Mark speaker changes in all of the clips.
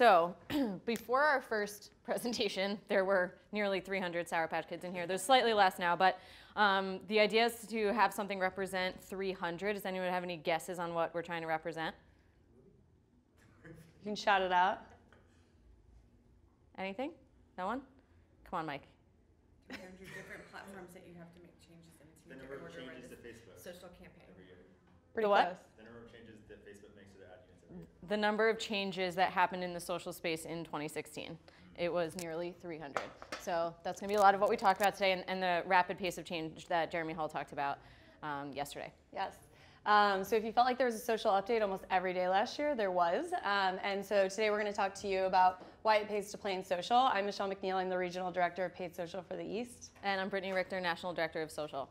Speaker 1: So before our first presentation, there were nearly 300 Sour Patch Kids in here. There's slightly less now, but the idea is to have something represent 300. Does anyone have any guesses on what we're trying to represent?
Speaker 2: You can shout it out.
Speaker 1: Anything? No one? Come on, Mike.
Speaker 3: 300 different platforms that you have to make changes in.
Speaker 4: The number of changes to Facebook
Speaker 3: social campaign.
Speaker 4: every year.
Speaker 2: Pretty
Speaker 1: what?
Speaker 2: close.
Speaker 4: The number of changes that Facebook makes to their ad units every year.
Speaker 1: The number of changes that happened in the social space in 2016. It was nearly 300. So that's going to be a lot of what we talked about today and the rapid pace of change that Jeremy Hall talked about yesterday.
Speaker 2: Yes. So if you felt like there was a social update almost every day last year, there was. And so today we're going to talk to you about why it pays to play in social. I'm Michelle McNeill. I'm the Regional Director of Paid Social for the East.
Speaker 1: And I'm Brittany Richter, National Director of Social.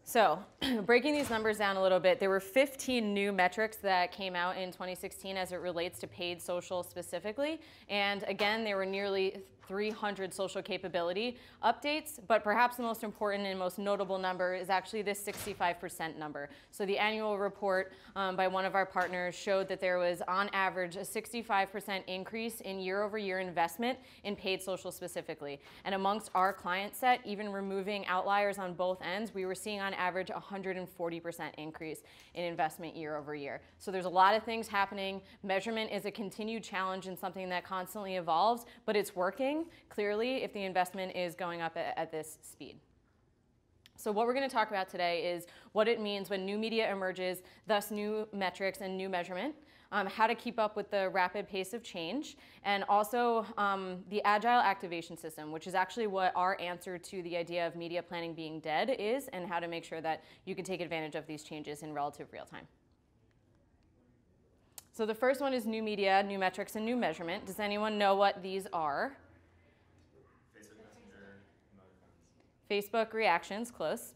Speaker 1: So breaking these numbers down a little bit, there were 15 new metrics that came out in 2016 as it relates to paid social specifically. And again, there were nearly 300 social capability updates, but perhaps the most important and most notable number is actually this 65% number. So the annual report by one of our partners showed that there was on average a 65% increase in year-over-year investment in paid social specifically. And amongst our client set, even removing outliers on both ends, we were seeing on average 140% increase in investment year over year. So there's a lot of things happening. Measurement is a continued challenge and something that constantly evolves, but it's working clearly if the investment is going up at this speed. So what we're going to talk about today is what it means when new media emerges, thus new metrics and new measurement, how to keep up with the rapid pace of change, and also the Agile activation system, which is actually what our answer to the idea of media planning being dead is, and how to make sure that you can take advantage of these changes in relative real time. So the first one is new media, new metrics, and new measurement. Does anyone know what these are? Facebook reactions, close.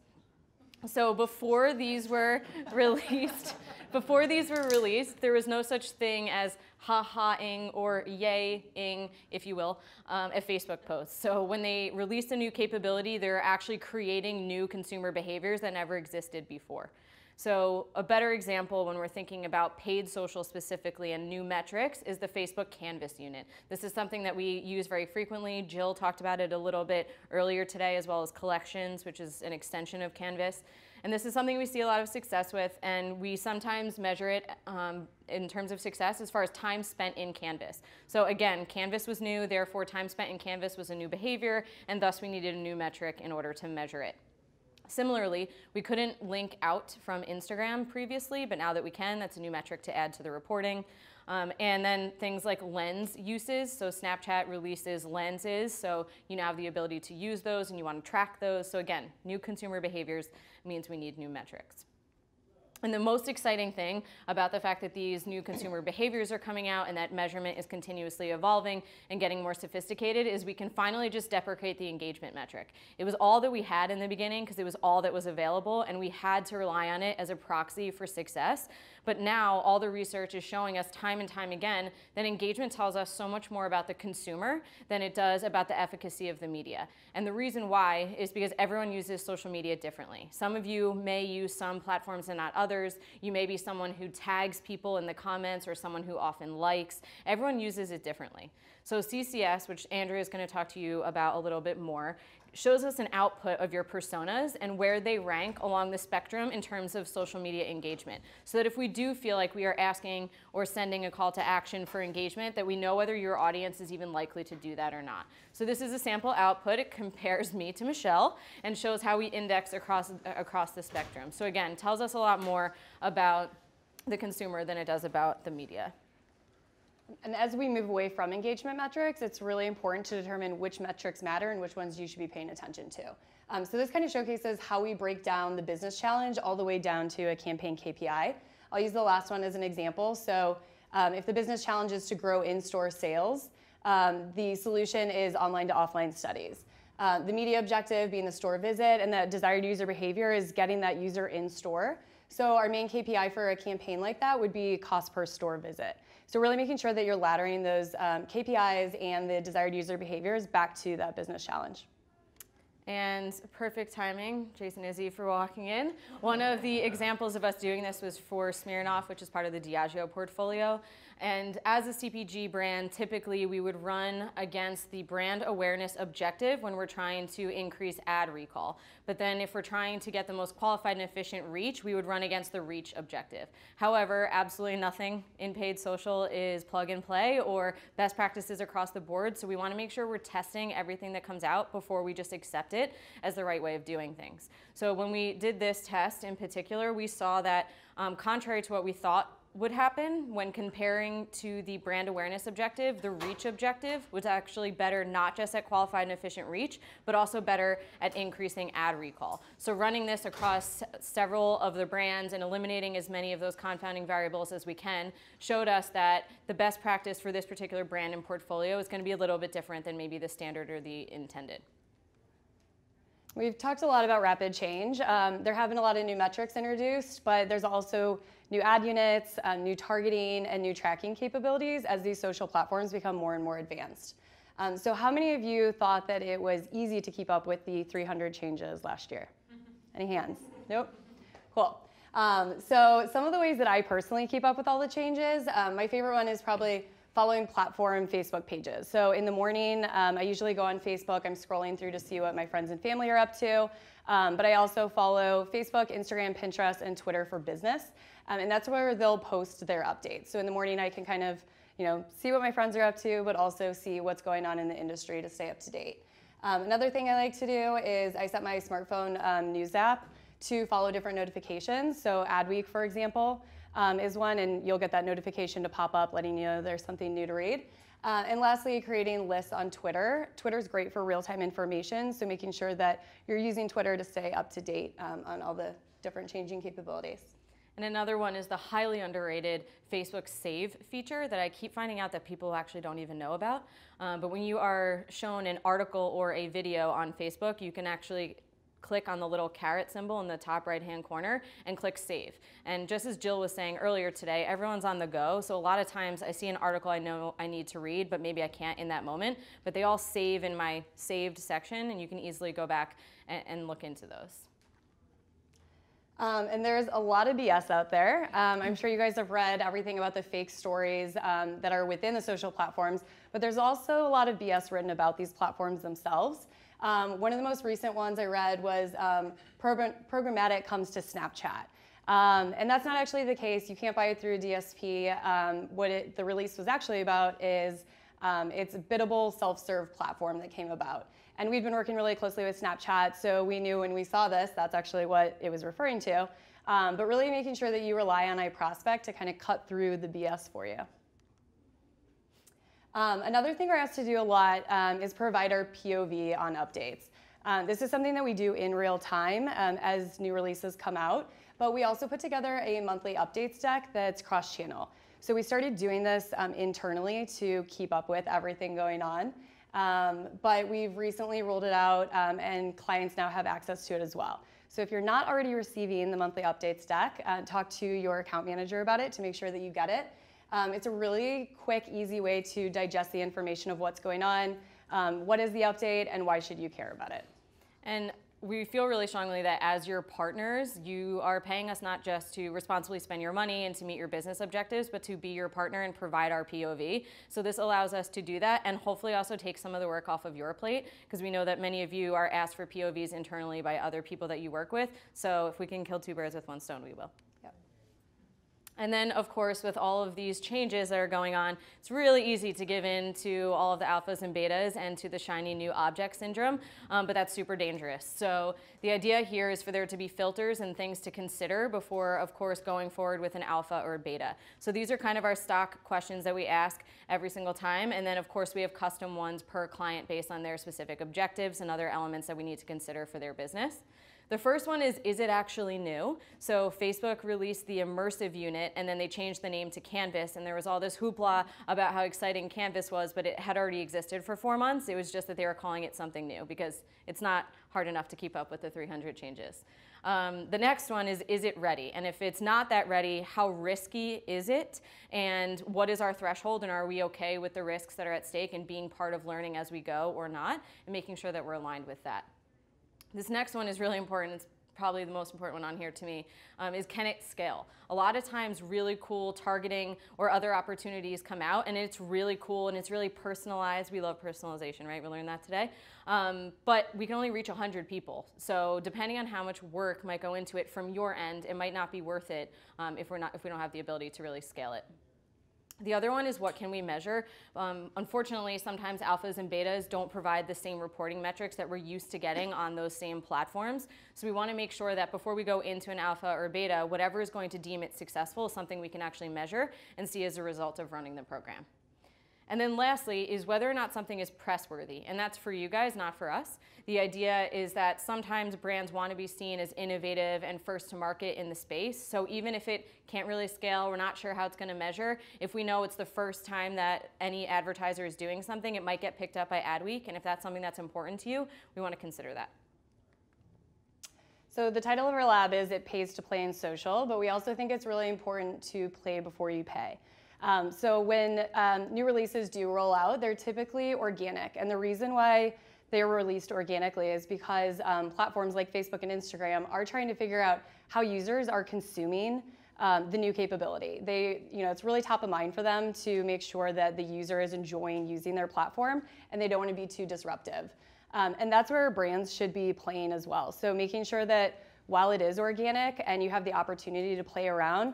Speaker 1: So before these were released, there was no such thing as ha-ha-ing or yay-ing, if you will, at Facebook posts. So when they released a new capability, they're actually creating new consumer behaviors that never existed before. So a better example when we're thinking about paid social specifically and new metrics is the Facebook Canvas unit. This is something that we use very frequently. Jill talked about it a little bit earlier today, as well as collections, which is an extension of Canvas. And this is something we see a lot of success with, and we sometimes measure it in terms of success as far as time spent in Canvas. So again, Canvas was new, therefore time spent in Canvas was a new behavior, and thus we needed a new metric in order to measure it. Similarly, we couldn't link out from Instagram previously, but now that we can, that's a new metric to add to the reporting. And then things like lens uses. So Snapchat releases lenses, so you now have the ability to use those and you want to track those. So again, new consumer behaviors means we need new metrics. And the most exciting thing about the fact that these new consumer behaviors are coming out and that measurement is continuously evolving and getting more sophisticated is we can finally just deprecate the engagement metric. It was all that we had in the beginning because it was all that was available, and we had to rely on it as a proxy for success. But now all the research is showing us time and time again that engagement tells us so much more about the consumer than it does about the efficacy of the media. And the reason why is because everyone uses social media differently. Some of you may use some platforms and not others. You may be someone who tags people in the comments or someone who often likes. Everyone uses it differently. So CCS, which Andrea is going to talk to you about a little bit more, shows us an output of your personas and where they rank along the spectrum in terms of social media engagement. So that if we do feel like we are asking or sending a call to action for engagement, that we know whether your audience is even likely to do that or not. So this is a sample output. It compares me to Michelle and shows how we index across the spectrum. So again, tells us a lot more about the consumer than it does about the media.
Speaker 2: And as we move away from engagement metrics, it's really important to determine which metrics matter and which ones you should be paying attention to. So this kind of showcases how we break down the business challenge all the way down to a campaign KPI. I'll use the last one as an example. So if the business challenge is to grow in-store sales, the solution is online to offline studies. The media objective being the store visit, and the desired user behavior is getting that user in store. So our main KPI for a campaign like that would be cost per store visit. So really making sure that you're laddering those KPIs and the desired user behaviors back to that business challenge.
Speaker 1: And perfect timing, Jason Izzy for walking in. One of the examples of us doing this was for Smirnoff, which is part of the Diageo portfolio. And as a CPG brand, typically we would run against the brand awareness objective when we're trying to increase ad recall. But then if we're trying to get the most qualified and efficient reach, we would run against the reach objective. However, absolutely nothing in paid social is plug and play or best practices across the board. So we want to make sure we're testing everything that comes out before we just accept it as the right way of doing things. So when we did this test in particular, we saw that contrary to what we thought would happen when comparing to the brand awareness objective, the reach objective was actually better not just at qualified and efficient reach, but also better at increasing ad recall. So running this across several of the brands and eliminating as many of those confounding variables as we can showed us that the best practice for this particular brand and portfolio is going to be a little bit different than maybe the standard or the intended.
Speaker 2: We've talked a lot about rapid change. There have been a lot of new metrics introduced, but there's also new ad units, new targeting, and new tracking capabilities as these social platforms become more and more advanced. So how many of you thought that it was easy to keep up with the 300 changes last year? Any hands? Nope? Cool. So some of the ways that I personally keep up with all the changes, my favorite one is probably following platform Facebook pages. So in the morning, I usually go on Facebook. I'm scrolling through to see what my friends and family are up to. But I also follow Facebook, Instagram, Pinterest, and Twitter for business. And that's where they'll post their updates. So in the morning, I can kind of see what my friends are up to, but also see what's going on in the industry to stay up to date. Another thing I like to do is I set my smartphone news app to follow different notifications. So Adweek, for example, is one, and you'll get that notification to pop up letting you know there's something new to read. And lastly, creating lists on Twitter. Twitter's great for real-time information, so making sure that you're using Twitter to stay up to date on all the different changing capabilities.
Speaker 1: And another one is the highly underrated Facebook Save feature that I keep finding out that people actually don't even know about. But when you are shown an article or a video on Facebook, you can actually click on the little caret symbol in the top right-hand corner and click Save. And just as Jill was saying earlier today, everyone's on the go. So a lot of times I see an article I know I need to read, but maybe I can't in that moment. But they all save in my saved section, and you can easily go back and look into those.
Speaker 2: And there's a lot of BS out there. I'm sure you guys have read everything about the fake stories that are within the social platforms, but there's also a lot of BS written about these platforms themselves. One of the most recent ones I read was programmatic comes to Snapchat. And that's not actually the case. You can't buy it through a DSP. What the release was actually about is it's a biddable self-serve platform that came about. And we've been working really closely with Snapchat, so we knew when we saw this, that's actually what it was referring to. But really making sure that you rely on iProspect to kind of cut through the BS for you. Another thing we're asked to do a lot is provide our POV on updates. This is something that we do in real time as new releases come out, but we also put together a monthly updates deck that's cross-channel. So we started doing this internally to keep up with everything going on. But we've recently rolled it out and clients now have access to it as well. So if you're not already receiving the monthly updates deck, talk to your account manager about it to make sure that you get it. It's a really quick, easy way to digest the information of what's going on, what is the update, and why should you care about it.
Speaker 1: And we feel really strongly that as your partners, you are paying us not just to responsibly spend your money and to meet your business objectives, but to be your partner and provide our POV. So this allows us to do that and hopefully also take some of the work off of your plate, because we know that many of you are asked for POVs internally by other people that you work with. So if we can kill two birds with one stone, we will. And then, of course, with all of these changes that are going on, it's really easy to give in to all of the alphas and betas and to the shiny new object syndrome, but that's super dangerous. So the idea here is for there to be filters and things to consider before, of course, going forward with an alpha or a beta. So these are kind of our stock questions that we ask every single time. And then, of course, we have custom ones per client based on their specific objectives and other elements that we need to consider for their business. The first one is it actually new? So Facebook released the immersive unit and then they changed the name to Canvas, and there was all this hoopla about how exciting Canvas was, but it had already existed for 4 months. It was just that they were calling it something new because it's not hard enough to keep up with the 300 changes. The next one is it ready? And if it's not that ready, how risky is it? And what is our threshold? And are we okay with the risks that are at stake and being part of learning as we go or not? And making sure that we're aligned with that. This next one is really important. It's probably the most important one on here to me, is can it scale? A lot of times really cool targeting or other opportunities come out and it's really cool and it's really personalized. We love personalization, right? We learned that today. But we can only reach 100 people. So depending on how much work might go into it from your end, it might not be worth it if we don't have the ability to really scale it. The other one is what can we measure? Unfortunately, sometimes alphas and betas don't provide the same reporting metrics that we're used to getting on those same platforms. So we want to make sure that before we go into an alpha or beta, whatever is going to deem it successful is something we can actually measure and see as a result of running the program. And then lastly is whether or not something is press-worthy, and that's for you guys, not for us. The idea is that sometimes brands want to be seen as innovative and first to market in the space, so even if it can't really scale, we're not sure how it's going to measure, if we know it's the first time that any advertiser is doing something, it might get picked up by Adweek, and if that's something that's important to you, we want to consider that.
Speaker 2: So the title of our lab is It Pays to Play in Social, but we also think it's really important to play before you pay. So when new releases do roll out, they're typically organic. And the reason why they were released organically is because platforms like Facebook and Instagram are trying to figure out how users are consuming the new capability. It's really top of mind for them to make sure that the user is enjoying using their platform and they don't want to be too disruptive. And that's where brands should be playing as well. So making sure that while it is organic and you have the opportunity to play around,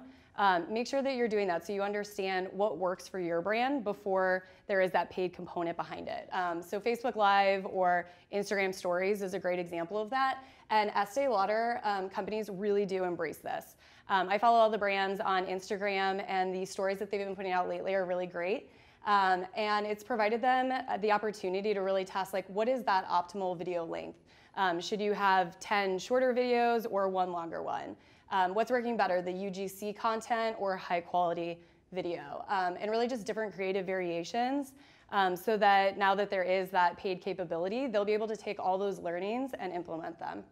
Speaker 2: make sure that you're doing that so you understand what works for your brand before there is that paid component behind it. So Facebook Live or Instagram Stories is a great example of that. And Estee Lauder companies really do embrace this. I follow all the brands on Instagram, and the stories that they've been putting out lately are really great. And it's provided them the opportunity to really test, like, what is that optimal video length? Should you have 10 shorter videos or one longer one? What's working better, the UGC content or high quality video? And really just different creative variations so that now that there is that paid capability, they'll be able to take all those learnings and implement them.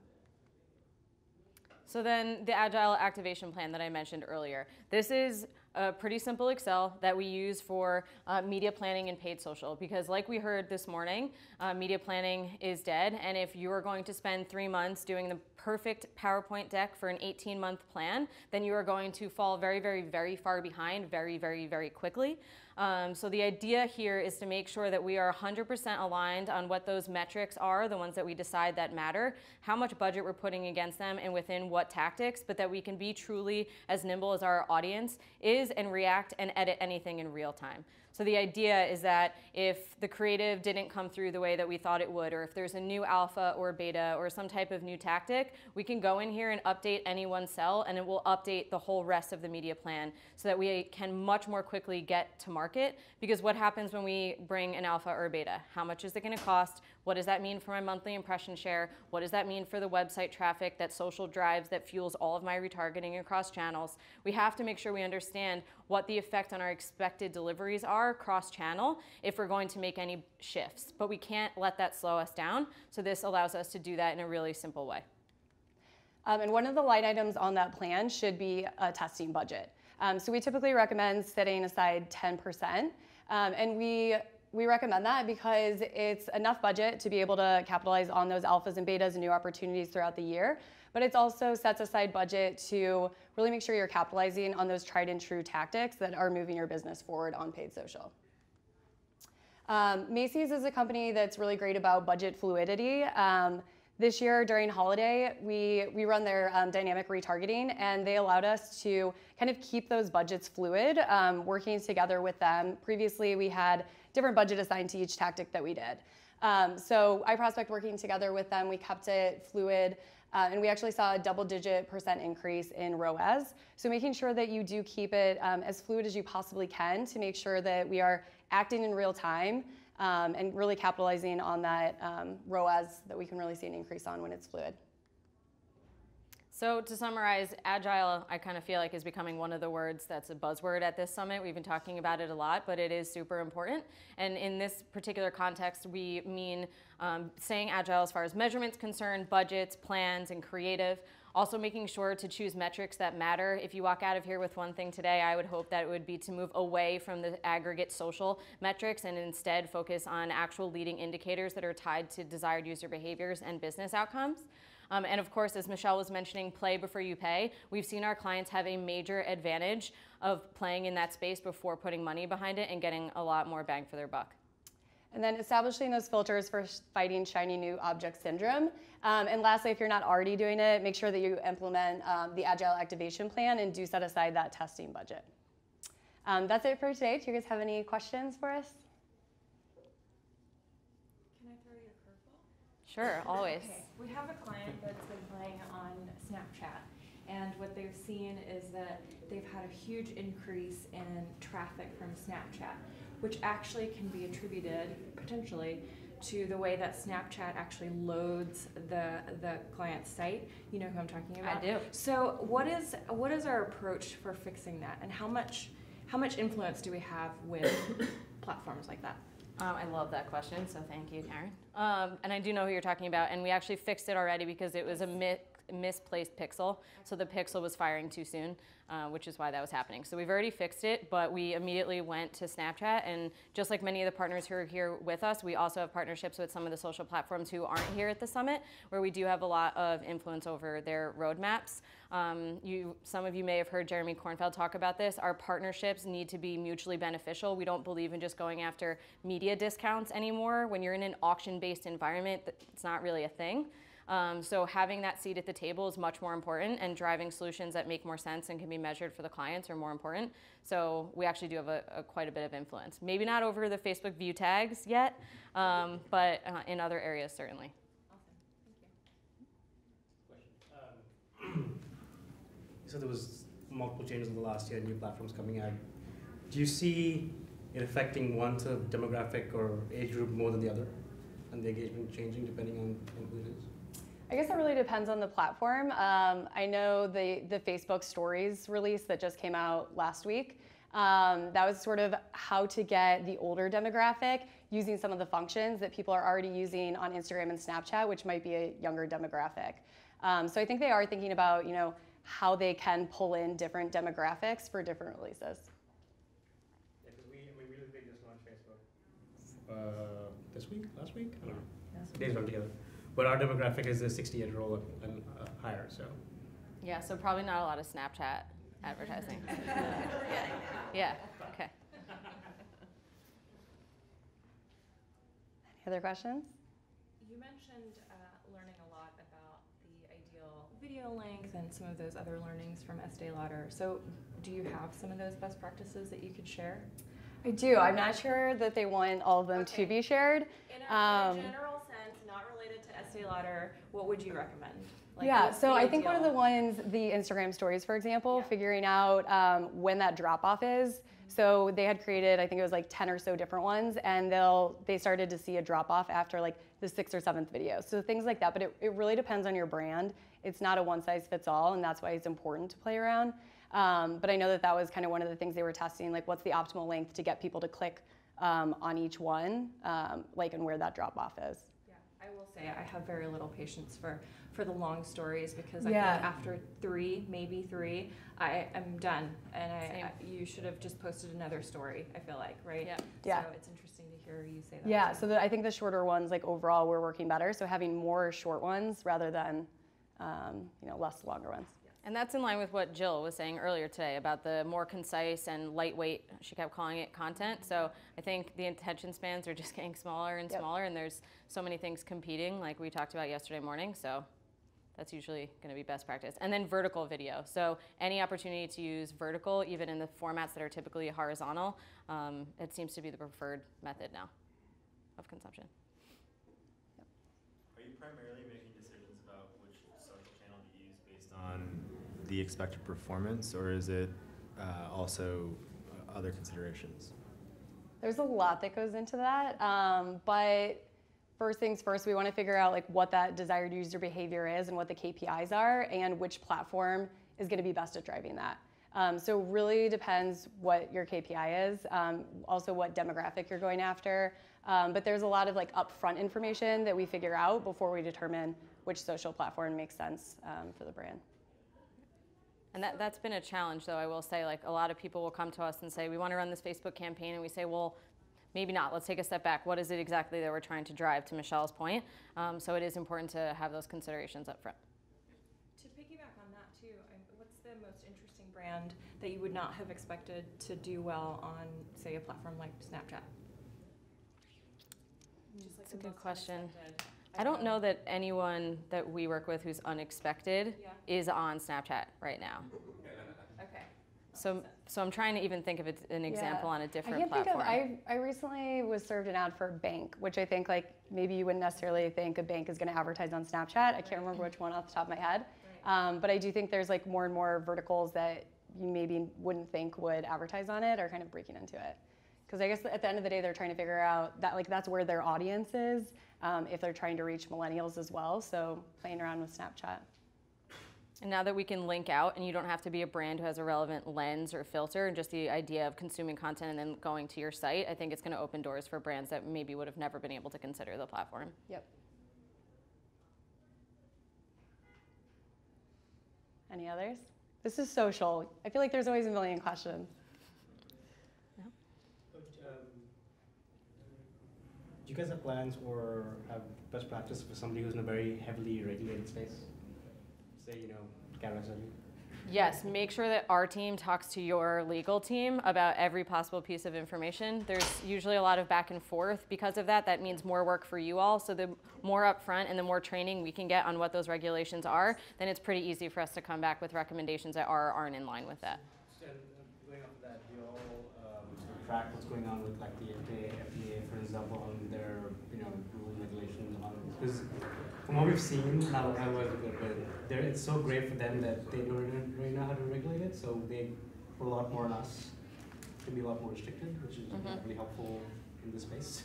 Speaker 1: So then the Agile activation plan that I mentioned earlier. This is a pretty simple Excel that we use for media planning and paid social, because like we heard this morning, media planning is dead, and if you are going to spend 3 months doing the perfect PowerPoint deck for an 18-month plan, then you are going to fall very, very, very far behind very, very, very quickly. So the idea here is to make sure that we are 100% aligned on what those metrics are, the ones that we decide that matter, how much budget we're putting against them and within what tactics, but that we can be truly as nimble as our audience is and react and edit anything in real time. So the idea is that if the creative didn't come through the way that we thought it would, or if there's a new alpha or beta or some type of new tactic, we can go in here and update any one cell, and it will update the whole rest of the media plan so that we can much more quickly get to market. Because what happens when we bring an alpha or beta? How much is it going to cost? What does that mean for my monthly impression share? What does that mean for the website traffic that social drives that fuels all of my retargeting across channels? We have to make sure we understand what the effect on our expected deliveries are cross-channel if we're going to make any shifts. But we can't let that slow us down, so this allows us to do that in a really simple way.
Speaker 2: And one of the line items on that plan should be a testing budget. So we typically recommend setting aside 10%, and we recommend that because it's enough budget to be able to capitalize on those alphas and betas and new opportunities throughout the year, but it also sets aside budget to really make sure you're capitalizing on those tried and true tactics that are moving your business forward on paid social. Macy's is a company that's really great about budget fluidity. This year during holiday, we run their dynamic retargeting, and they allowed us to kind of keep those budgets fluid, working together with them. Previously, we had different budget assigned to each tactic that we did. So iProspect, working together with them, we kept it fluid, and we actually saw a double-digit % increase in ROAS. So making sure that you do keep it as fluid as you possibly can to make sure that we are acting in real time and really capitalizing on that ROAS that we can really see an increase on when it's fluid.
Speaker 1: So to summarize, Agile, I kind of feel like is becoming one of the words that's a buzzword at this summit. We've been talking about it a lot, but it is super important. And in this particular context, we mean saying Agile as far as measurement's concerned, budgets, plans, and creative. Also making sure to choose metrics that matter. If you walk out of here with one thing today, I would hope that it would be to move away from the aggregate social metrics and instead focus on actual leading indicators that are tied to desired user behaviors and business outcomes. And of course, as Michelle was mentioning, play before you pay. We've seen our clients have a major advantage of playing in that space before putting money behind it and getting a lot more bang for their buck.
Speaker 2: And then establishing those filters for fighting shiny new object syndrome. And lastly, if you're not already doing it, make sure that you implement the Agile activation plan and do set aside that testing budget. That's it for today. Do you guys have any questions for us?
Speaker 3: Can I throw you a curveball?
Speaker 1: Sure, always.
Speaker 5: Okay. We have a client that's been playing on Snapchat, and what they've seen is that they've had a huge increase in traffic from Snapchat, which actually can be attributed potentially to the way that Snapchat actually loads the client's site. You know who I'm talking about?
Speaker 1: I do.
Speaker 5: So what is our approach for fixing that, and how much influence do we have with platforms like that?
Speaker 1: I love that question, so thank you, Karen. And I do know who you're talking about, and we actually fixed it already because it was a misplaced pixel, so the pixel was firing too soon, which is why that was happening. So we've already fixed it, but we immediately went to Snapchat, and just like many of the partners who are here with us, we also have partnerships with some of the social platforms who aren't here at the summit, where we do have a lot of influence over their roadmaps. Some of you may have heard Jeremy Kornfeld talk about this. Our partnerships need to be mutually beneficial. We don't believe in just going after media discounts anymore. When you're in an auction-based environment, it's not really a thing. So having that seat at the table is much more important, and driving solutions that make more sense and can be measured for the clients are more important. So we actually do have quite a bit of influence. Maybe not over the Facebook view tags yet, but in other areas certainly.
Speaker 6: So there was multiple changes in the last year, new platforms coming out. Do you see it affecting one sort of demographic or age group more than the other, and the engagement changing depending on who it is?
Speaker 2: I guess it really depends on the platform. I know the Facebook Stories release that just came out last week, that was sort of how to get the older demographic using some of the functions that people are already using on Instagram and Snapchat, which might be a younger demographic. So I think they are thinking about, how they can pull in different demographics for different releases.
Speaker 6: Yeah, because we really big this on Facebook. This week, last week? I don't know. Days run together. But our demographic is a 60-year-old and higher, so.
Speaker 1: Yeah, so probably not a lot of Snapchat advertising. Yeah, okay.
Speaker 2: Any other questions?
Speaker 5: You mentioned learning a lot about the ideal video length and some of those other learnings from Estee Lauder. So do you have some of those best practices that you could share?
Speaker 2: I do. I'm not sure that they want all of them to be shared.
Speaker 5: In a general sense, not related to Estee Lauder, what would you recommend?
Speaker 2: Yeah, so I think one of the ones, the Instagram stories, for example, figuring out when that drop-off is. So they had created, I think it was like 10 or so different ones, and they started to see a drop-off after like the 6th or 7th video. So things like that, but it really depends on your brand. It's not a one-size-fits-all, and that's why it's important to play around. But I know that was kind of one of the things they were testing, like what's the optimal length to get people to click on each one, and where that drop-off is.
Speaker 5: I will say I have very little patience for the long stories, because I think after maybe three, I am done, and you should have just posted another story, I feel like, right?
Speaker 2: Yeah.
Speaker 5: So it's interesting to hear you say that.
Speaker 2: Yeah, so I think the shorter ones, overall, were working better. So having more short ones rather than, less longer ones.
Speaker 1: And that's in line with what Jill was saying earlier today about the more concise and lightweight, she kept calling it, content. So I think the attention spans are just getting smaller and smaller, and there's so many things competing, like we talked about yesterday morning. So that's usually going to be best practice. And then vertical video. So any opportunity to use vertical, even in the formats that are typically horizontal, it seems to be the preferred method now of consumption.
Speaker 4: Are you primarily making decisions about which social channel to use based on the expected performance, or is it also other considerations?
Speaker 2: There's a lot that goes into that, but first things first, we want to figure out what that desired user behavior is and what the KPIs are, and which platform is going to be best at driving that. So really depends what your KPI is, also what demographic you're going after, but there's a lot of upfront information that we figure out before we determine which social platform makes sense for the brand.
Speaker 1: And that's been a challenge, though, I will say. Like, a lot of people will come to us and say, we want to run this Facebook campaign, and we say, well, maybe not. Let's take a step back. What is it exactly that we're trying to drive, to Michelle's point? So it is important to have those considerations up front.
Speaker 5: To piggyback on that too, what's the most interesting brand that you would not have expected to do well on, say, a platform like Snapchat?
Speaker 1: That's a good question. I don't know that anyone that we work with who's unexpected is on Snapchat right now.
Speaker 5: Okay.
Speaker 1: So I'm trying to even think of an example on a different
Speaker 2: I can't
Speaker 1: platform.
Speaker 2: think of, I recently was served an ad for a bank, which I think like maybe you wouldn't necessarily think a bank is going to advertise on Snapchat. I can't remember which one off the top of my head. But I do think there's like more and more verticals that you maybe wouldn't think would advertise on it are kind of breaking into it. Because I guess at the end of the day, they're trying to figure out that like that's where their audience is, if they're trying to reach millennials as well. So playing around with Snapchat.
Speaker 1: And now that we can link out and you don't have to be a brand who has a relevant lens or filter, and just the idea of consuming content and then going to your site, I think it's going to open doors for brands that maybe would have never been able to consider the platform.
Speaker 2: Yep. Any others? This is social. I feel like there's always a million questions.
Speaker 6: Do you guys have plans or have best practice for somebody who's in a very heavily regulated space? Say, carousel.
Speaker 1: Yes, make sure that our team talks to your legal team about every possible piece of information. There's usually a lot of back and forth. Because of that, that means more work for you all. So the more upfront and the more training we can get on what those regulations are, then it's pretty easy for us to come back with recommendations that are or aren't in line with that.
Speaker 6: And going off of that, do you all sort of track what's going on with like the FDA, for example, on their rule and regulations on it? Because from what we've seen, now I was but it's so great for them that they don't really know how to regulate it, so they put a lot more on us to be a lot more restricted, which is really helpful in this space.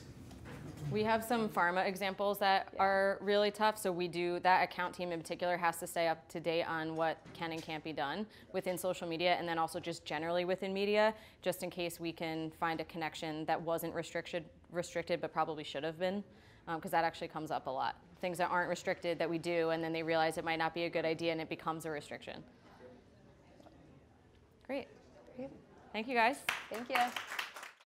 Speaker 1: We have some pharma examples that are really tough. So that account team in particular has to stay up to date on what can and can't be done within social media, and then also just generally within media, just in case we can find a connection that wasn't restricted but probably should have been, because that actually comes up a lot. Things that aren't restricted that we do, and then they realize it might not be a good idea and it becomes a restriction. Great. Thank you, guys.
Speaker 2: Thank you.